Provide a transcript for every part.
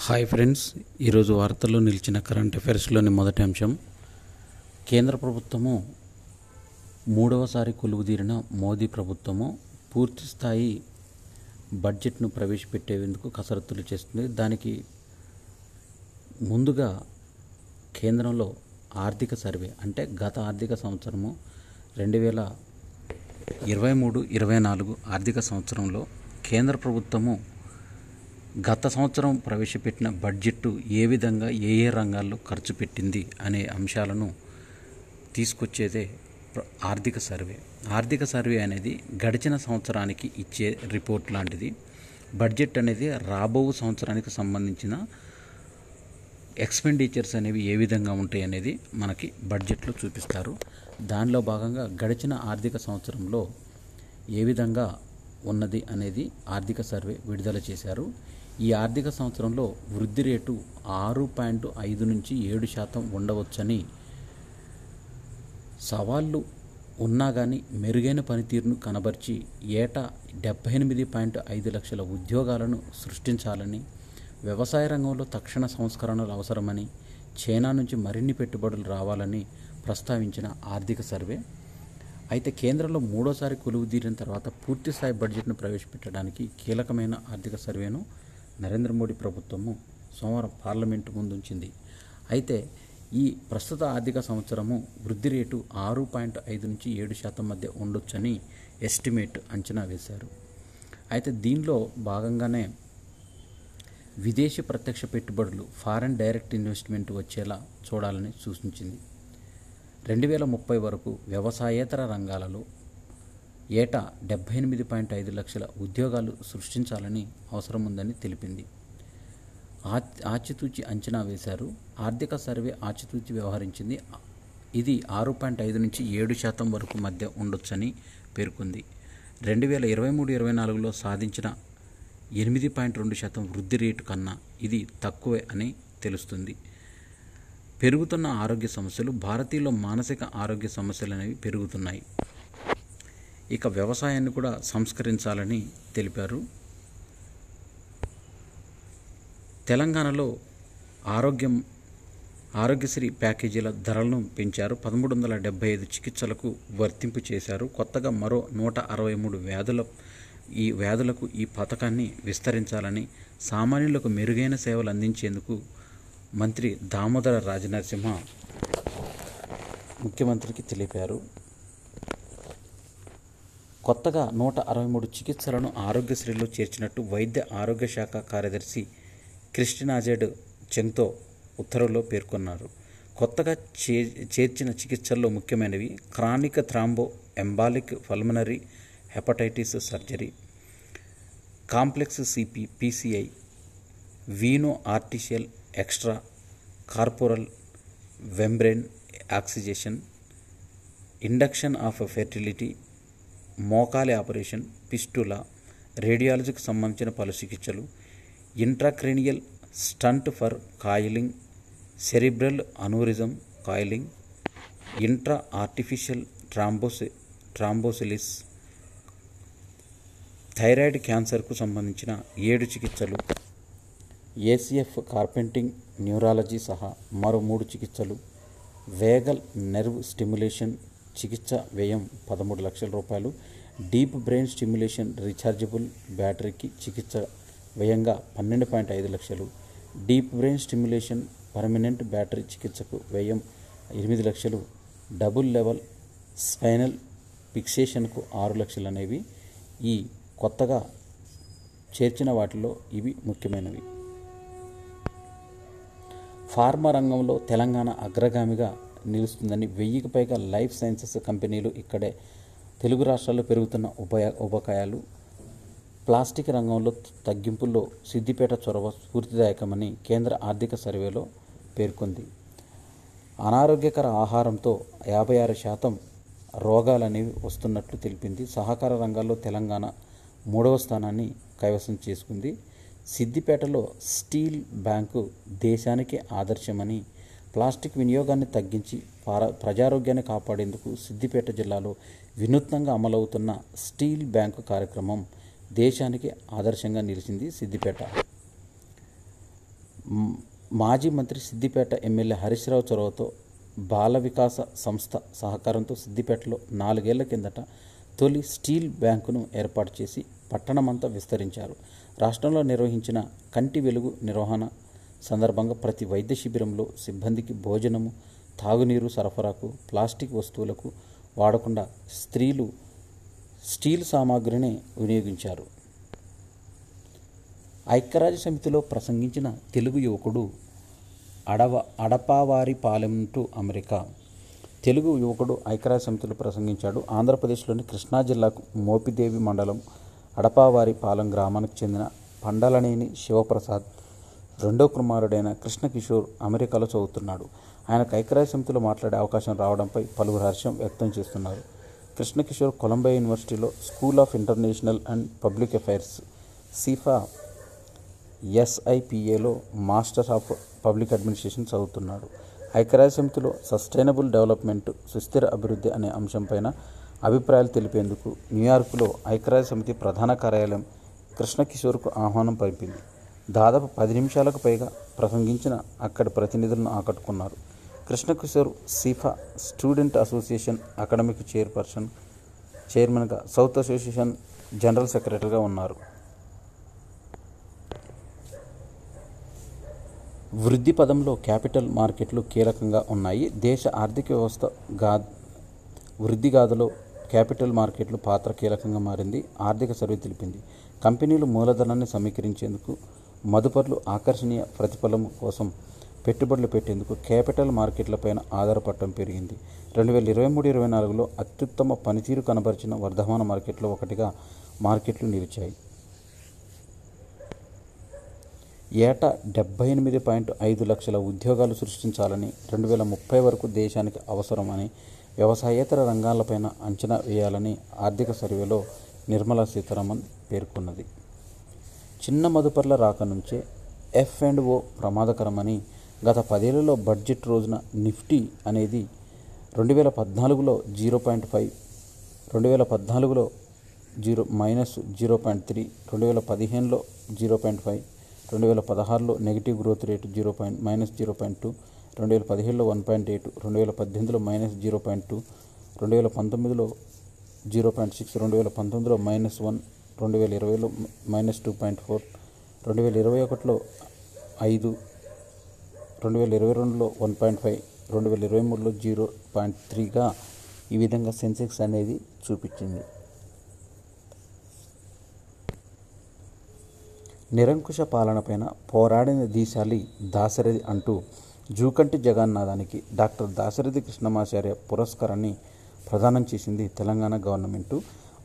Hi friends, ఈరోజు వార్తల్లో నిలిచిన కరెంట్ అఫైర్స్లోని మొదటి అంశం, కేంద్ర ప్రభుత్వము మూడవసారి కొలువుదీరిన మోదీ ప్రభుత్వము పూర్తిస్థాయి బడ్జెట్ను ప్రవేశపెట్టేందుకు కసరత్తులు చేస్తుంది. దానికి ముందుగా కేంద్రంలో ఆర్థిక సర్వే అంటే గత ఆర్థిక సంవత్సరము 2023-24 ఆర్థిక సంవత్సరంలో కేంద్ర ప్రభుత్వము గత సంవత్సరం ప్రవేశపెట్టిన బడ్జెట్ ఏ విధంగా ఏ రంగాల్లో ఖర్చు పెట్టింది అనే అంశాలను తీసుకొచ్చేదే ఆర్థిక సర్వే. ఆర్థిక సర్వే అనేది గడిచిన సంవత్సరానికి ఇచ్చే రిపోర్ట్ లాంటిది. బడ్జెట్ అనేది రాబో సంవత్సరానికి సంబంధించిన ఎక్స్పెండిచర్స్ అనేవి ఏ విధంగా ఉంటాయి అనేది మనకి బడ్జెట్లో చూపిస్తారు. దానిలో భాగంగా గడిచిన ఆర్థిక సంవత్సరంలో ఏ విధంగా ఉన్నది అనేది ఆర్థిక సర్వే విడుదల చేశారు. ఈ ఆర్థిక సంవత్సరంలో వృద్ధి రేటు 6.5 నుంచి 7% ఉండవచ్చని, సవాళ్లు ఉన్నా కానీ మెరుగైన పనితీరును కనబర్చి ఏటా 78.5 లక్షల ఉద్యోగాలను సృష్టించాలని, వ్యవసాయ రంగంలో తక్షణ సంస్కరణలు అవసరమని, చైనా నుంచి మరిన్ని పెట్టుబడులు రావాలని ప్రస్తావించిన ఆర్థిక సర్వే. అయితే కేంద్రంలో మూడోసారి కొలువుదీరిన తర్వాత పూర్తిస్థాయి బడ్జెట్ను ప్రవేశపెట్టడానికి కీలకమైన ఆర్థిక సర్వేను నరేంద్ర మోడీ ప్రభుత్వము సోమవారం పార్లమెంటు ముందుంచింది. అయితే ఈ ప్రస్తుత ఆర్థిక సంవత్సరము వృద్ధి రేటు 6.5 నుంచి 7% మధ్య ఉండొచ్చని ఎస్టిమేట్ అంచనా వేశారు. అయితే దీనిలో భాగంగానే విదేశీ ప్రత్యక్ష పెట్టుబడులు ఫారెన్ డైరెక్ట్ ఇన్వెస్ట్మెంట్ వచ్చేలా చూడాలని సూచించింది. 2030 వరకు వ్యవసాయేతర రంగాలలో ఏటా 78.5 లక్షల ఉద్యోగాలు సృష్టించాలని అవసరం ఉందని తెలిపింది. ఆచితూచి అంచనా వేశారు. ఆర్థిక సర్వే ఆచితూచి వ్యవహరించింది. ఇది 6.5 నుంచి 7% వరకు మధ్య ఉండొచ్చని పేర్కొంది. 2023-24లో సాధించిన 8.2% వృద్ధి రేటు కన్నా ఇది తక్కువే అని తెలుస్తుంది. పెరుగుతున్న ఆరోగ్య సమస్యలు, భారతీయుల మానసిక ఆరోగ్య సమస్యలు అనేవి పెరుగుతున్నాయి. ఇక వ్యవసాయాన్ని కూడా సంస్కరించాలని తెలిపారు. తెలంగాణలో ఆరోగ్యశ్రీ ప్యాకేజీల ధరలను పెంచారు. 1375 చికిత్సలకు వర్తింపు చేశారు. కొత్తగా మరో 163 వ్యాధులకు ఈ పథకాన్ని విస్తరించాలని, సామాన్యులకు మెరుగైన సేవలు అందించేందుకు మంత్రి దామోదర రాజనరసింహ ముఖ్యమంత్రికి తెలిపారు. కొత్తగా 163 చికిత్సలను ఆరోగ్యశ్రీలో చేర్చినట్టు వైద్య ఆరోగ్య శాఖ కార్యదర్శి క్రిస్టినాజెడ్ చెంగ్తో ఉత్తర్వుల్లో పేర్కొన్నారు. కొత్తగా చేర్చిన చికిత్సల్లో ముఖ్యమైనవి chronic thromboembolic pulmonary hepatitis surgery, complex PCI, veno arterial extra corporeal membrane oxygenation, induction of fertility, మోకాలి ఆపరేషన్, పిస్టులా, రేడియాలజీకి సంబంధించిన పలు చికిత్సలు, intracranial stent for coiling, cerebral aneurysm coiling, intra artificial thrombolysis, thyroid క్యాన్సర్కు సంబంధించిన 7 చికిత్సలు, ఏసీఎఫ్ కార్పెంటింగ్ న్యూరాలజీ సహా మరో 3 చికిత్సలు, వేగల్ నెర్వ్ స్టిమ్యులేషన్ చికిత్స వ్యయం 13 లక్షల రూపాయలు, డీప్ బ్రెయిన్ స్టిమ్యులేషన్ రీఛార్జబుల్ బ్యాటరీకి చికిత్స వ్యయంగా 12.5 లక్షలు, deep brain stimulation permanent battery చికిత్సకు వ్యయం 8 లక్షలు, డబుల్ లెవెల్ స్పైనల్ ఫిక్సేషన్కు 6 లక్షలు అనేవి ఈ కొత్తగా చేర్చిన వాటిలో ఇవి ముఖ్యమైనవి. ఫార్మా రంగంలో తెలంగాణ అగ్రగామిగా నిలుస్తుందని 1000కి పైగా లైఫ్ సైన్సెస్ కంపెనీలు ఇక్కడే తెలుగు రాష్ట్రాల్లో పెరుగుతున్న ఉపకాయాలు, ప్లాస్టిక్ రంగంలో తగ్గింపుల్లో సిద్దిపేట చొరవ స్ఫూర్తిదాయకమని కేంద్ర ఆర్థిక సర్వేలో పేర్కొంది. అనారోగ్యకర ఆహారంతో 56% రోగాలనేవి వస్తున్నట్లు తెలిపింది. సహకార రంగాల్లో తెలంగాణ 3వ స్థానాన్ని కైవసం చేసుకుంది. సిద్దిపేటలో స్టీల్ బ్యాంకు దేశానికే ఆదర్శమని, ప్లాస్టిక్ వినియోగాన్ని తగ్గించి ప్రజారోగ్యాన్ని కాపాడేందుకు సిద్దిపేట జిల్లాలో వినూత్నంగా అమలవుతున్న స్టీల్ బ్యాంకు కార్యక్రమం దేశానికి ఆదర్శంగా నిలిచింది. సిద్దిపేట మాజీ మంత్రి సిద్దిపేట ఎమ్మెల్యే హరీష్ రావు చొరవతో బాల వికాస సంస్థ సహకారంతో సిద్దిపేటలో 4 ఏళ్ల కిందట తొలి స్టీల్ బ్యాంకును ఏర్పాటు చేసి పట్టణమంతా విస్తరించారు. రాష్ట్రంలో నిర్వహించిన కంటి వెలుగు నిర్వహణ సందర్భంగా ప్రతి వైద్య శిబిరంలో సిబ్బందికి భోజనము, తాగునీరు సరఫరాకు ప్లాస్టిక్ వస్తువులకు వాడకుండా స్టీల్ సామాగ్రిని వినియోగించారు. ఐక్యరాజ్య సమితిలో ప్రసంగించిన తెలుగు యువకుడు అడపావారిపాలెం టు అమెరికా. తెలుగు యువకుడు ఐక్యరాజ్య సమితిలో ప్రసంగించాడు. ఆంధ్రప్రదేశ్లోని కృష్ణా జిల్లాకు మోపిదేవి మండలం అడపావారిపాలెం గ్రామానికి చెందిన పండలనేని శివప్రసాద్ రెండో కుమారుడైన కృష్ణకిషోర్ అమెరికాలో చదువుతున్నాడు. ఆయనకు ఐక్యరాజ్య సమితిలో మాట్లాడే అవకాశం రావడంపై పలువురు హర్షం వ్యక్తం చేస్తున్నారు. కృష్ణకిషోర్ కొలంబియా యూనివర్సిటీలో school of international and public affairs SIPA SIPAలో మాస్టర్స్ ఆఫ్ పబ్లిక్ అడ్మినిస్ట్రేషన్ చదువుతున్నాడు. ఐక్యరాజ్య సమితిలో సస్టైనబుల్ డెవలప్మెంట్, సుస్థిర అభివృద్ధి అనే అంశంపైన అభిప్రాయాలు తెలిపేందుకు న్యూయార్క్లో ఐక్యరాజ్య సమితి ప్రధాన కార్యాలయం కృష్ణకిషోర్కు ఆహ్వానం పంపింది. దాదాపు 10 నిమిషాలకు పైగా ప్రసంగించిన అక్కడి ప్రతినిధులను ఆకట్టుకున్నారు. Krishna Kishore Sipah student association academic చైర్మన్గా, సౌత్ అసోసియేషన్ జనరల్ సెక్రటరీగా ఉన్నారు. వృద్ధి పదంలో క్యాపిటల్ మార్కెట్లు కీలకంగా ఉన్నాయి. దేశ ఆర్థిక వ్యవస్థ వృద్ధి గాథలో క్యాపిటల్ మార్కెట్లు పాత్ర కీలకంగా మారింది. ఆర్థిక సర్వే తెలిపింది. కంపెనీలు మూలధనాన్ని సమీకరించేందుకు, మదుపర్లు ఆకర్షణీయ ప్రతిఫలం కోసం పెట్టుబడులు పెట్టేందుకు క్యాపిటల్ మార్కెట్లపైన ఆధారపడటం పెరిగింది. 2023-24లో అత్యుత్తమ పనితీరు కనబరిచిన వర్ధమాన మార్కెట్లో ఒకటిగా మార్కెట్లు నిలిచాయి. ఏటా 78.5 లక్షల ఉద్యోగాలు సృష్టించాలని, 2030 వరకు దేశానికి అవసరమని, వ్యవసాయేతర రంగాలపైన అంచనా వేయాలని ఆర్థిక సర్వేలో నిర్మలా సీతారామన్ పేర్కొన్నది. చిన్న మదుపర్ల రాక నుంచే F&O ప్రమాదకరమని, గత 10 ఏళ్లలో బడ్జెట్ రోజున నిఫ్టీ అనేది 2014లో 0.5, 2014లో -0.3, 2015లో 0.5, 2016లో నెగిటివ్ గ్రోత్ రేటు -0.2, 2017లో 1.8, 2018లో -0.2, 2019లో 0.6, 2019లో -1, 2020లో -2.4, 2021లో 5, 2022లో 1.5, 2023లో 0.3గా ఈ విధంగా సెన్సెక్స్ అనేది చూపించింది. నిరంకుశ పాలనపైన పోరాడిన దీశాలి దాశరథి అంటూ జూకంటి జగన్నాథానికి డాక్టర్ దాశరథి కృష్ణమాచార్య పురస్కారాన్ని ప్రదానం చేసింది తెలంగాణ గవర్నమెంటు.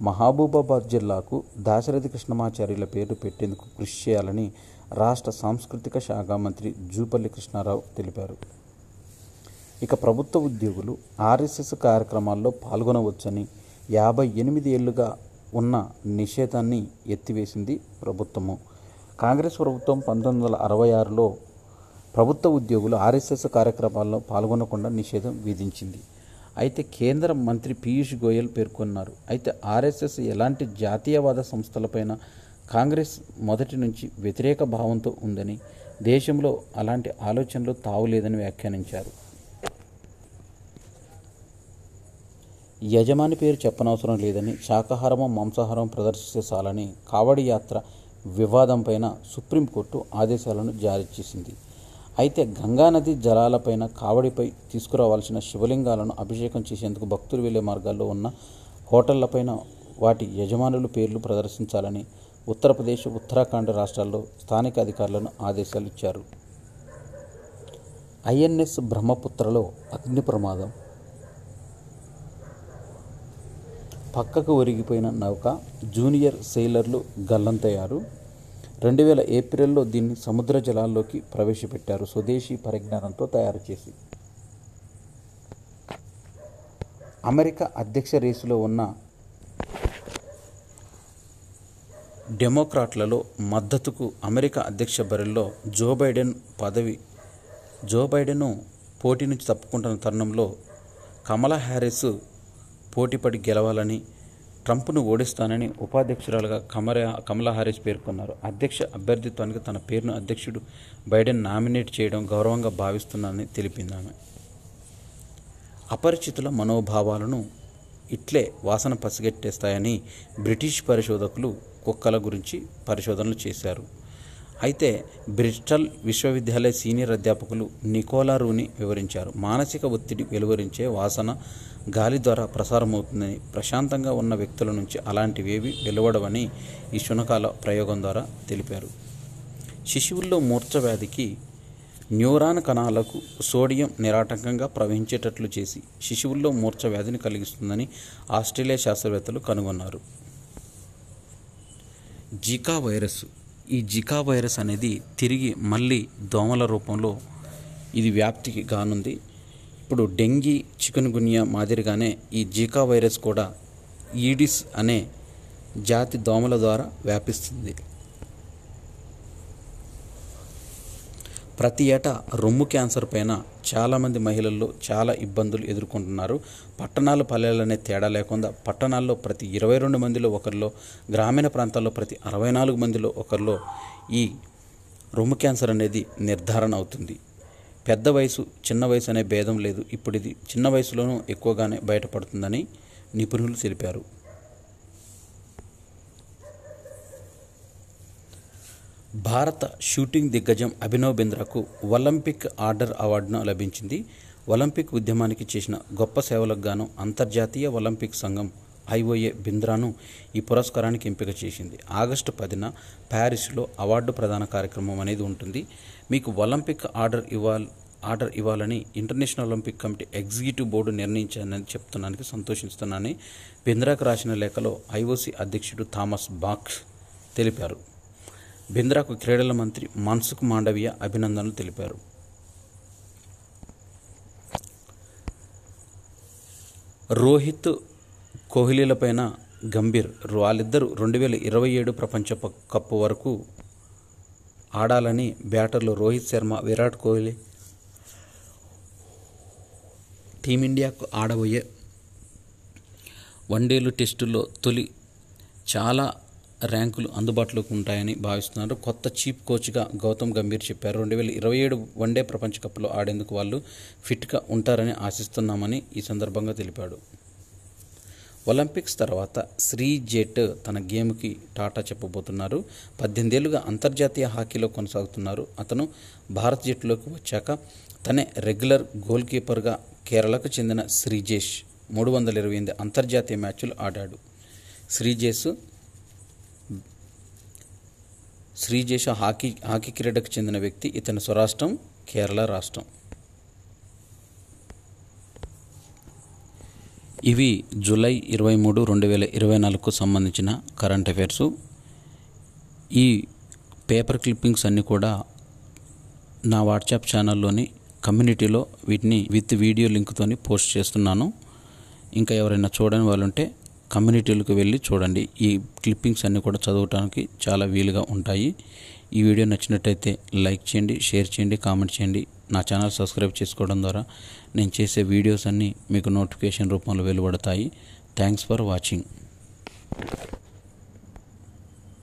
మహబూబాబాద్ జిల్లాకు దాశరథి కృష్ణమాచార్యుల పేరు పెట్టేందుకు కృషి చేయాలని రాష్ట్ర సాంస్కృతిక శాఖ మంత్రి జూపల్లి కృష్ణారావు తెలిపారు. ఇక ప్రభుత్వ ఉద్యోగులు RSS కార్యక్రమాల్లో పాల్గొనవచ్చని 58 ఏళ్లుగా ఉన్న నిషేధాన్ని ఎత్తివేసింది ప్రభుత్వము. కాంగ్రెస్ ప్రభుత్వం 1966లో ప్రభుత్వ ఉద్యోగులు RSS కార్యక్రమాల్లో పాల్గొనకుండా నిషేధం విధించింది. అయితే కేంద్ర మంత్రి పీయూష్ గోయల్ పేర్కొన్నారు. అయితే RSS ఎలాంటి జాతీయవాద సంస్థలపైన కాంగ్రెస్ మొదటి నుంచి వ్యతిరేక భావంతో ఉందని, దేశంలో అలాంటి ఆలోచనలు తావులేదని వ్యాఖ్యానించారు. యజమాని పేరు చెప్పనవసరం లేదని, శాకాహారమో మాంసాహారం ప్రదర్శిస్తే చాలని కావడి యాత్ర వివాదంపైన సుప్రీంకోర్టు ఆదేశాలను జారీ చేసింది. అయితే గంగానది జలాలపైన కావడిపై తీసుకురావాల్సిన శివలింగాలను అభిషేకం చేసేందుకు భక్తులు వెళ్లే మార్గాల్లో ఉన్న హోటళ్లపైన వాటి యజమానుల పేర్లు ప్రదర్శించాలని ఉత్తరప్రదేశ్, ఉత్తరాఖండ్ రాష్ట్రాల్లో స్థానిక అధికారులను ఆదేశాలు ఇచ్చారు. INS బ్రహ్మపుత్రలో అగ్ని ప్రమాదం. పక్కకు ఒరిగిపోయిన నౌక, జూనియర్ సెయిలర్లు గల్లంతయ్యారు. 2000 ఏప్రిల్లో దీన్ని సముద్ర జలాల్లోకి ప్రవేశపెట్టారు స్వదేశీ పరిజ్ఞానంతో తయారు చేసి. అమెరికా అధ్యక్ష రేసులో ఉన్న డెమోక్రాట్లలో మద్దతుకు అమెరికా అధ్యక్ష బరిలో జో బైడెన్ పోటీ నుంచి తప్పుకుంటున్న తరుణంలో కమలా హ్యారిస్ పోటీపడి గెలవాలని ట్రంప్ను ఓడిస్తానని ఉపాధ్యక్షురాలుగా కమలా హారిస్ పేర్కొన్నారు. అధ్యక్ష అభ్యర్థిత్వానికి తన పేరును అధ్యక్షుడు బైడెన్ నామినేట్ చేయడం గౌరవంగా భావిస్తున్నానని తెలిపింది ఆమె. అపరిచితుల మనోభావాలను ఇట్లే వాసన పసిగట్టేస్తాయని బ్రిటిష్ పరిశోధకులు కుక్కల గురించి పరిశోధనలు చేశారు. అయితే బ్రిస్టల్ విశ్వవిద్యాలయ సీనియర్ అధ్యాపకులు నికోలా రూని వివరించారు. మానసిక ఒత్తిడి వెలువరించే వాసన గాలి ద్వారా ప్రసారమవుతుందని, ప్రశాంతంగా ఉన్న వ్యక్తుల నుంచి అలాంటివేవి వెలువడవని ఈ శునకాల ప్రయోగం ద్వారా తెలిపారు. శిశువుల్లో మూర్ఛ వ్యాధికి న్యూరాన్ కణాలకు సోడియం నిరాటంకంగా ప్రవహించేటట్లు చేసి శిశువుల్లో మూర్ఛ వ్యాధిని కలిగిస్తుందని ఆస్ట్రేలియా శాస్త్రవేత్తలు కనుగొన్నారు. Zika virus. ఈ జికా వైరస్ అనేది తిరిగి మళ్ళీ దోమల రూపంలో ఇది వ్యాప్తికి కానుంది. ఇప్పుడు డెంగీ, చికున్గున్యా మాదిరిగానే ఈ జికా వైరస్ కూడా ఈడిస్ అనే జాతి దోమల ద్వారా వ్యాపిస్తుంది. ప్రతి ఏటా రొమ్ము క్యాన్సర్ పైన చాలామంది మహిళల్లో చాలా ఇబ్బందులు ఎదుర్కొంటున్నారు. పట్టణాలు పల్లెలనే తేడా లేకుండా పట్టణాల్లో ప్రతి 22 మందిలో ఒకరిలో, గ్రామీణ ప్రాంతాల్లో ప్రతి 64 మందిలో ఒకరిలో ఈ రొమ్ము క్యాన్సర్ అనేది నిర్ధారణ అవుతుంది. పెద్ద వయసు, చిన్న వయసు అనే భేదం లేదు. ఇప్పుడు ఇది చిన్న వయసులోనూ ఎక్కువగానే బయటపడుతుందని నిపుణులు తెలిపారు. భారత షూటింగ్ దిగ్గజం అభినవ్ బింద్రాకు ఒలింపిక్ ఆర్డర్ అవార్డును లభించింది. ఒలింపిక్ ఉద్యమానికి చేసిన గొప్ప సేవలకు గాను అంతర్జాతీయ ఒలింపిక్ సంఘం IOA బింద్రాను ఈ పురస్కారానికి ఎంపిక చేసింది. ఆగస్టు 10న ప్యారిస్లో అవార్డు ప్రదాన కార్యక్రమం అనేది ఉంటుంది. మీకు ఒలింపిక్ ఆర్డర్ ఇవ్వాలని international Olympic committee executive board నిర్ణయించానని చెప్తున్నానికి సంతోషిస్తున్నానని బింద్రాకు రాసిన లేఖలో IOC అధ్యక్షుడు థామస్ బాక్ తెలిపారు. బింద్రాకు క్రీడల మంత్రి మన్సుఖ్ మాండవీయ అభినందనలు తెలిపారు. రోహిత్, కోహ్లీలపైన గంభీర్ వాళ్ళిద్దరూ 2027 ప్రపంచ కప్ వరకు ఆడాలని బ్యాటర్లు రోహిత్ శర్మ, విరాట్ కోహ్లీ టీమిండియాకు ఆడబోయే వన్డేలు, టెస్టుల్లో తొలి చాలా ర్యాంకులు అందుబాటులోకి ఉంటాయని భావిస్తున్నారు. కొత్త చీఫ్ కోచ్గా గౌతమ్ గంభీర్ చెప్పారు. 2027 వన్డే ప్రపంచ కప్లో ఆడేందుకు వాళ్ళు ఫిట్గా ఉంటారని ఆశిస్తున్నామని ఈ సందర్భంగా తెలిపాడు. ఒలింపిక్స్ తర్వాత శ్రీజేట్ తన గేమ్కి టాటా చెప్పబోతున్నారు. 18 ఏళ్లుగా అంతర్జాతీయ హాకీలో కొనసాగుతున్నారు. అతను భారత జట్టులోకి వచ్చాక తనే రెగ్యులర్ గోల్ కీపర్గా కేరళకు చెందిన శ్రీజేష్ 328 అంతర్జాతీయ మ్యాచ్లు ఆడాడు. శ్రీజేష్ హాకీ క్రీడకు చెందిన వ్యక్తి. ఇతని స్వరాష్ట్రం కేరళ రాష్ట్రం. ఇవి జూలై 23, 2024కు సంబంధించిన కరెంట్ అఫైర్సు. ఈ పేపర్ క్లిప్పింగ్స్ అన్నీ కూడా నా వాట్సాప్ ఛానల్లోని కమ్యూనిటీలో వీటిని విత్ వీడియో లింక్తోని పోస్ట్ చేస్తున్నాను. ఇంకా ఎవరైనా చూడని వాళ్ళు ఉంటే కమ్యూనిటీలకు వెళ్ళి చూడండి. ఈ క్లిప్పింగ్స్ అన్నీ కూడా చదవడానికి చాలా వీలుగా ఉంటాయి. ఈ వీడియో నచ్చినట్టయితే లైక్ చేయండి, షేర్ చేయండి, కామెంట్ చేయండి. నా ఛానల్ సబ్స్క్రైబ్ చేసుకోవడం ద్వారా నేను చేసే వీడియోస్ అన్నీ మీకు నోటిఫికేషన్ రూపంలో వెలువడతాయి. Thanks for watching.